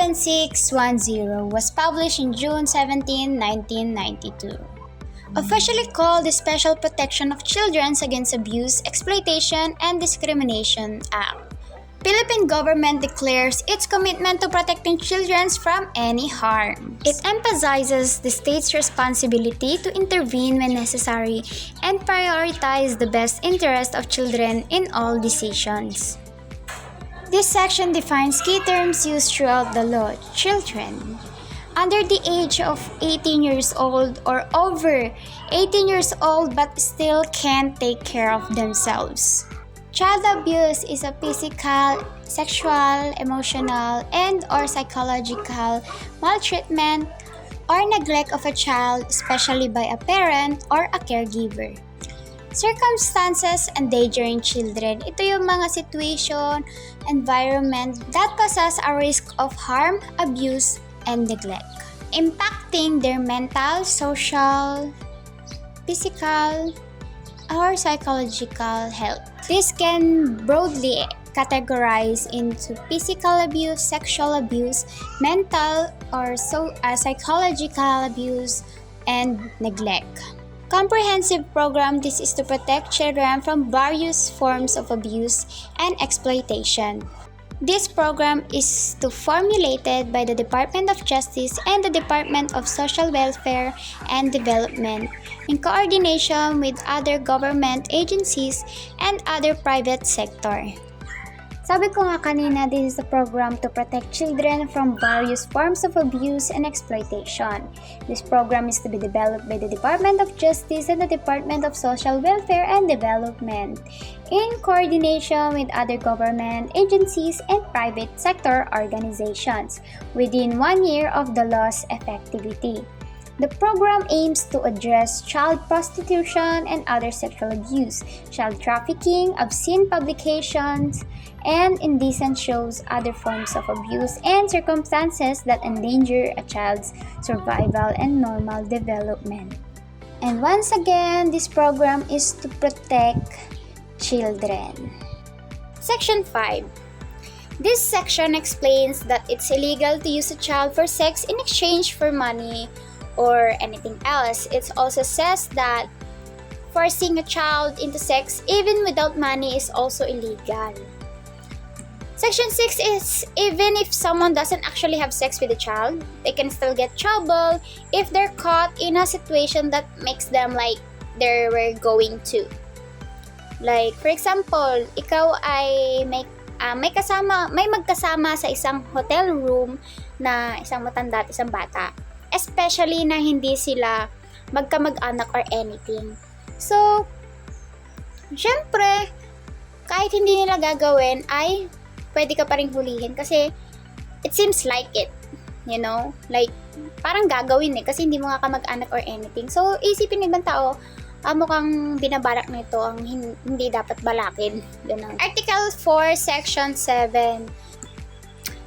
7610 was published in June 17, 1992. Officially called the Special Protection of Children Against Abuse, Exploitation, and Discrimination Act. Philippine government declares its commitment to protecting children from any harm. It emphasizes the state's responsibility to intervene when necessary and prioritize the best interest of children in all decisions. This section defines key terms used throughout the law. Children under the age of 18 years old or over 18 years old but still can't take care of themselves. Child abuse is a physical, sexual, emotional, and/or psychological maltreatment or neglect of a child, especially by a parent or a caregiver. Circumstances endangering children. Ito yung mga situation, environment that poses a risk of harm, abuse, and neglect, impacting their mental, social, physical, or psychological health. This can broadly categorize into physical abuse, sexual abuse, mental or psychological abuse, and neglect. Comprehensive program. This is to protect children from various forms of abuse and exploitation. This program is formulated by the Department of Justice and the Department of Social Welfare and Development in coordination with other government agencies and other private sector. Sabi ko nga kanina, this is a program to protect children from various forms of abuse and exploitation. This program is to be developed by the Department of Justice and the Department of Social Welfare and Development in coordination with other government agencies and private sector organizations within 1 year of the law's effectivity. The program aims to address child prostitution and other sexual abuse, child trafficking, obscene publications, and indecent shows, other forms of abuse, and circumstances that endanger a child's survival and normal development. And once again, this program is to protect children. Section 5. This section explains that it's illegal to use a child for sex in exchange for money or anything else. It also says that forcing a child into sex even without money is also illegal. Section 6 is even if someone doesn't actually have sex with a child, they can still get trouble if they're caught in a situation that makes them like they were going to. Like for example, ikaw ay may magkasama sa isang hotel room na isang matanda at isang bata. Especially na hindi sila magkamag-anak or anything. So, syempre, kahit hindi nila gagawin ay pwede ka pa rin hulihin kasi it seems like it, you know? Like, parang gagawin kasi hindi mo nga kamag-anak or anything. So, isipin ng ibang tao, mukhang binabalak na ito ang hindi dapat balakin. Ganun. Article 4, Section 7.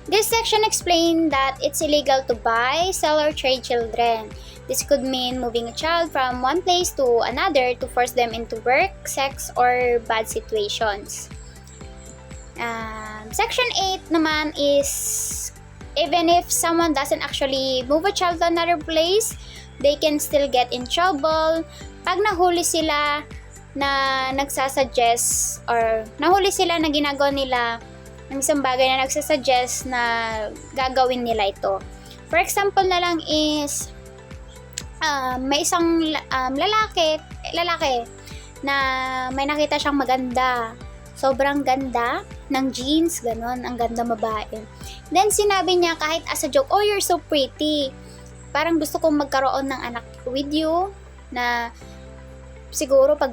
This section explains that it's illegal to buy, sell, or trade children. This could mean moving a child from one place to another to force them into work, sex, or bad situations. Section 8 naman is even if someone doesn't actually move a child to another place, they can still get in trouble pag nahuli sila na nagsasuggest or nahuli sila na ginagawa nila ng isang bagay na nagsasuggest na gagawin nila ito. For example na lang is may isang lalaki na may nakita siyang maganda. Sobrang ganda ng jeans, ganon, ang ganda babae. Then sinabi niya kahit as a joke, "Oh, you're so pretty. Parang gusto kong magkaroon ng anak with you." Na siguro pag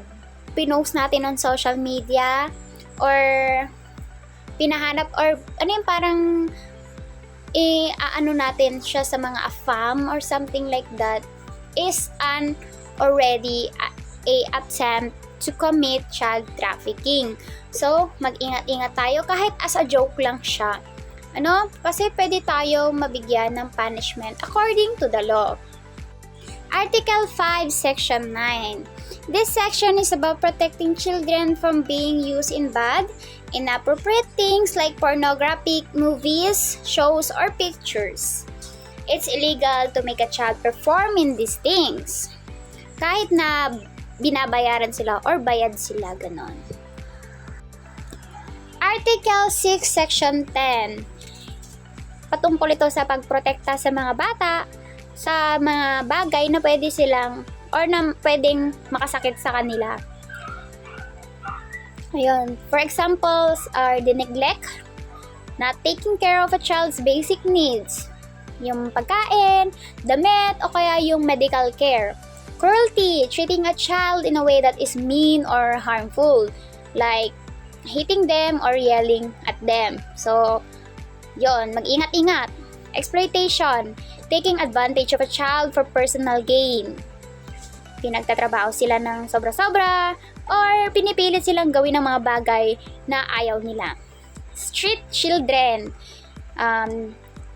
pinost natin on social media or pinahanap or ano yung parang ano natin siya sa mga afam or something like that is an already a attempt to commit child trafficking. So, mag-ingat-ingat tayo kahit as a joke lang siya. Kasi pwede tayo mabigyan ng punishment according to the law. Article 5, Section 9. This section is about protecting children from being used in bad inappropriate things like pornographic movies, shows, or pictures. It's illegal to make a child perform in these things. Kahit na binabayaran sila or bayad sila, ganon. Article 6, Section 10. Patungkol ito sa pagprotekta sa mga bata sa mga bagay na pwede silang or na pwedeng makasakit sa kanila. Ayun. For examples are the neglect, not taking care of a child's basic needs, yung pagkain, damit, o kaya yung medical care. Cruelty, treating a child in a way that is mean or harmful, like hitting them or yelling at them. So, yon, mag-ingat-ingat. Exploitation, taking advantage of a child for personal gain. Pinagtatrabaho sila ng sobra-sobra or pinipilit silang gawin ng mga bagay na ayaw nila. Street children,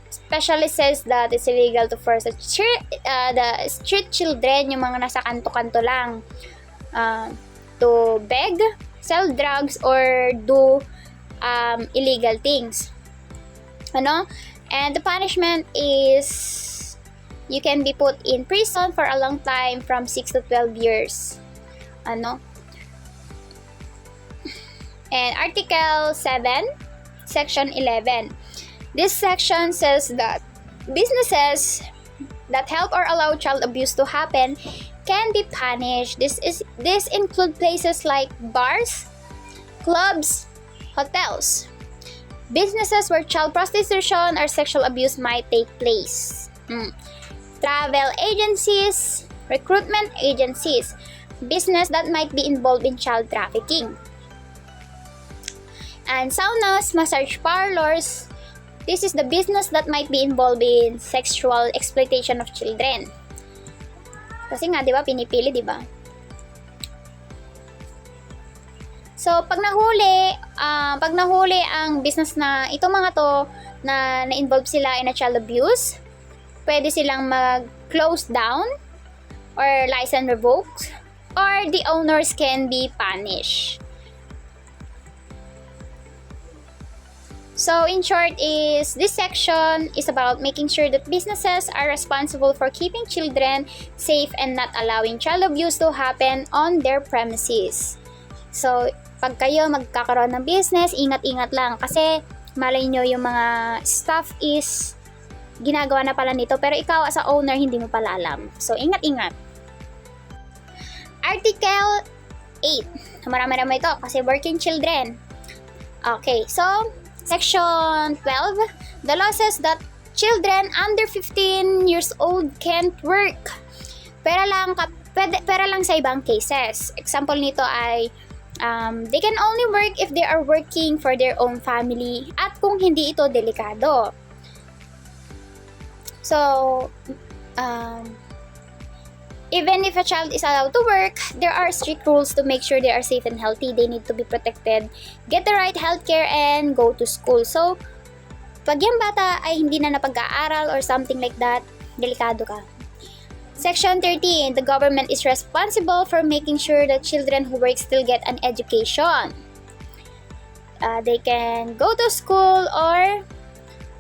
especially says that it's illegal to force the street children, yung mga nasa kanto-kanto lang, to beg, sell drugs, or do illegal things. And the punishment is you can be put in prison for a long time from 6 to 12 years. And Article 7, Section 11. This section says that businesses that help or allow child abuse to happen can be punished. This include places like bars, clubs, hotels, businesses where child prostitution or sexual abuse might take place. Travel agencies, recruitment agencies, business that might be involved in child trafficking. And saunas, massage parlors, this is the business that might be involved in sexual exploitation of children. Kasi nga, di ba, pinipili, di ba? So, pag nahuli ang business na itong mga to na na-involve sila in a child abuse, pwede silang mag-close down or license revoked, or the owners can be punished. So in short, this section is about making sure that businesses are responsible for keeping children safe and not allowing child abuse to happen on their premises. So pag kayo magkakaroon ng business, ingat-ingat lang kasi malay nyo yung mga staff is ginagawa na pala nito pero ikaw as a owner hindi mo pala alam. So ingat-ingat. Article 8. Marami-rami ito kasi working children. Okay, so Section 12, the law says that children under 15 years old can't work. Pera lang sa ibang cases. Example nito ay they can only work if they are working for their own family at kung hindi ito delikado. So, even if a child is allowed to work, there are strict rules to make sure they are safe and healthy. They need to be protected, get the right healthcare, and go to school. So, pag yung bata ay hindi na napag-aaral or something like that, delikado ka. Section 13, the government is responsible for making sure that children who work still get an education. They can go to school or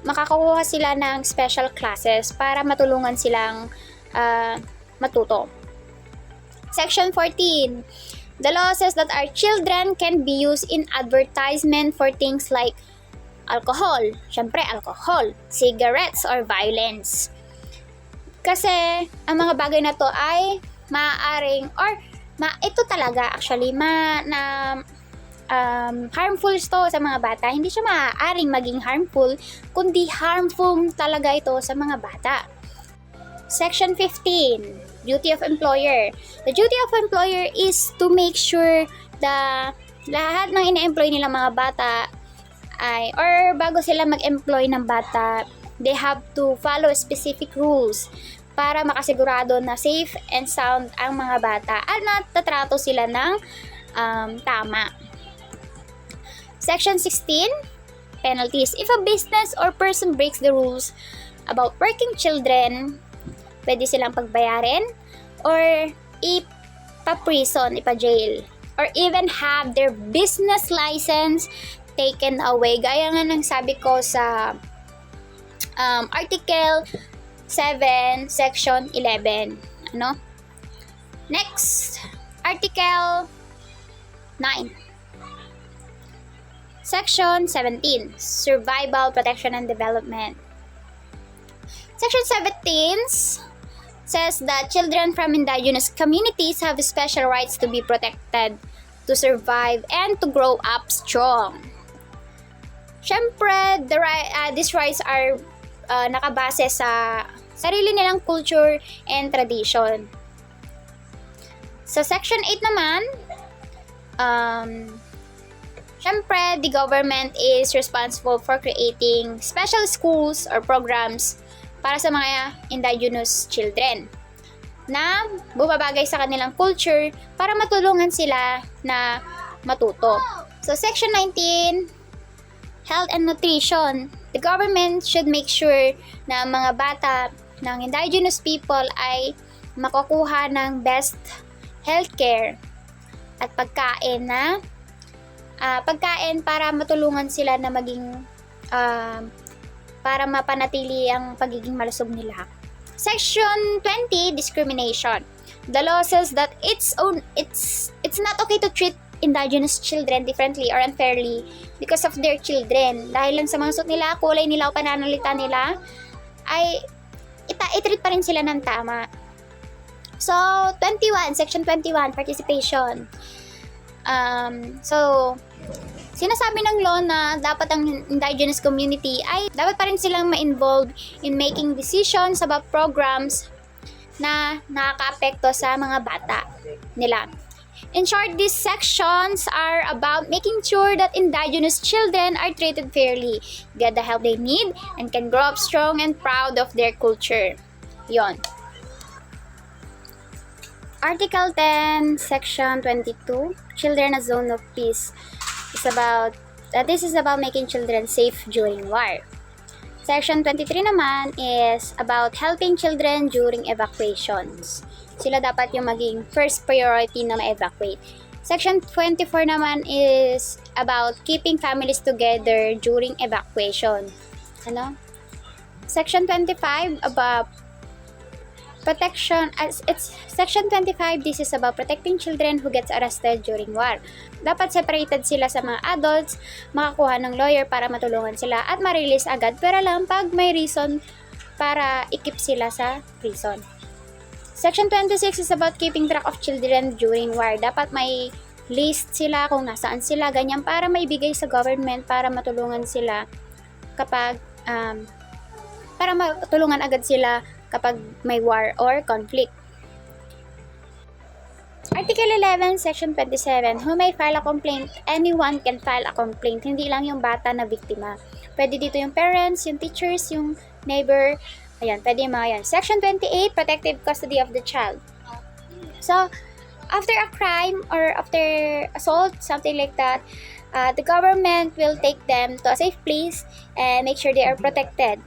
makakakuha sila ng special classes para matulungan silang matuto. Section 14. The law says that our children can be used in advertisement for things like alcohol, syempre alcohol, cigarettes, or violence. Kasi ang mga bagay na to ay maaaring ito talaga actually harmful ito sa mga bata. Hindi siya maaaring maging harmful, kundi harmful talaga ito sa mga bata. Section 15, duty of employer. The duty of employer is to make sure na lahat ng ina-employ nilang mga bata or bago sila mag-employ ng bata, they have to follow specific rules para makasigurado na safe and sound ang mga bata at natatrato sila ng tama. Section 16, penalties. If a business or person breaks the rules about working children, pwede silang pagbayarin or ipa-prison, ipa-jail, or even have their business license taken away. Gaya nga ng sabi ko sa Article 7, Section 11. Ano? Next, Article 9. Section 17, Survival, Protection, and Development. Section 17 says that children from indigenous communities have special rights to be protected, to survive, and to grow up strong. Siyempre, these rights are nakabase sa sarili nilang culture and tradition. Sa Section 8 naman, siyempre, the government is responsible for creating special schools or programs para sa mga indigenous children na bumabagay sa kanilang culture para matulungan sila na matuto. So, Section 19, Health and Nutrition. The government should make sure na mga bata ng indigenous people ay makukuha ng best healthcare at pagkain para matulungan sila na maging para mapanatili ang pagiging malusog nila. Section 20, Discrimination. The law says that it's not okay to treat indigenous children differently or unfairly because of their children. Dahil lang sa mga suot nila, kulay nila o pananalita nila, ay i-treat pa rin sila ng tama. So, 21, Section 21, Participation. Sinasabi ng law na dapat ang indigenous community ay dapat pa rin silang ma-involve in making decisions about programs na nakaka-apekto sa mga bata nila. In short, these sections are about making sure that indigenous children are treated fairly, get the help they need, and can grow up strong and proud of their culture. Yon. Article 10, Section 22, Children a Zone of Peace. This is about making children safe during war. Section 23 naman is about helping children during evacuations. Sila dapat yung maging first priority na ma-evacuate. Section 24 naman is about keeping families together during evacuation. Section 25 about protection. Section 25, this is about protecting children who gets arrested during war. Dapat separated sila sa mga adults, makakuha ng lawyer para matulungan sila at ma-release agad, pero lang pag may reason para i-keep sila sa prison. Section 26 is about keeping track of children during war. Dapat may list sila kung nasaan sila, ganyan, para maibigay sa government para matulungan sila kapag para matulungan agad sila kapag may war or conflict. Article 11, Section 27, who may file a complaint? Anyone can file a complaint, hindi lang yung bata na biktima. Pwede dito yung parents, yung teachers, yung neighbor, ayan, pwede yung mga yan. Section 28, protective custody of the child. So, after a crime or after assault, something like that, the government will take them to a safe place and make sure they are protected.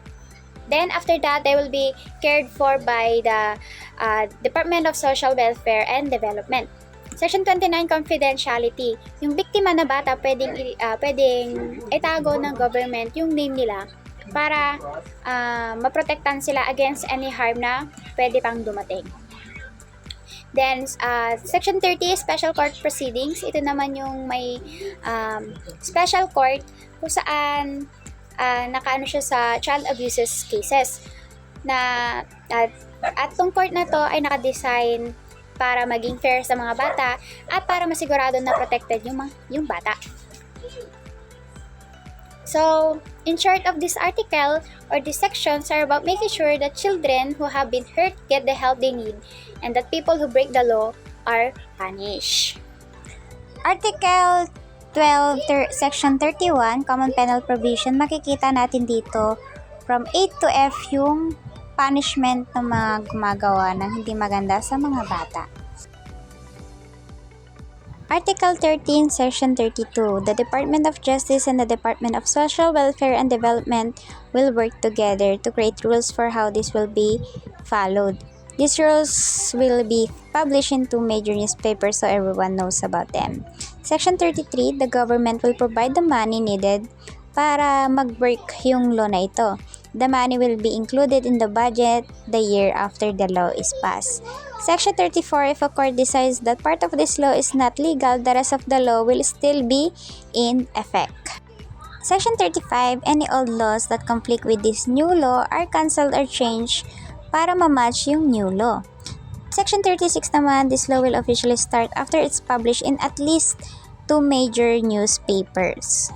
Then, after that, they will be cared for by the Department of Social Welfare and Development. Section 29, Confidentiality. Yung biktima na bata, pwedeng itago ng government yung name nila para maprotektan sila against any harm na pwede pang dumating. Then, Section 30, Special Court Proceedings. Ito naman yung may special court kung saan nakaano siya sa child abuses cases na at tong court na to ay naka-design para maging fair sa mga bata at para masigurado na protected yung bata. So, in short of this article or these sections are about making sure that children who have been hurt get the help they need and that people who break the law are punished. Article 12, Section 31, Common Penal Provision, makikita natin dito from A to F yung punishment ng mga gumagawa ng hindi maganda sa mga bata. Article 13, Section 32, the Department of Justice and the Department of Social Welfare and Development will work together to create rules for how this will be followed. These rules will be published in 2 major newspapers so everyone knows about them. Section 33, the government will provide the money needed para mag-work yung law na ito. The money will be included in the budget the year after the law is passed. Section 34, if a court decides that part of this law is not legal, the rest of the law will still be in effect. Section 35, any old laws that conflict with this new law are cancelled or changed para ma-match yung new law. Section 36 naman, this law will officially start after it's published in at least 2 major newspapers.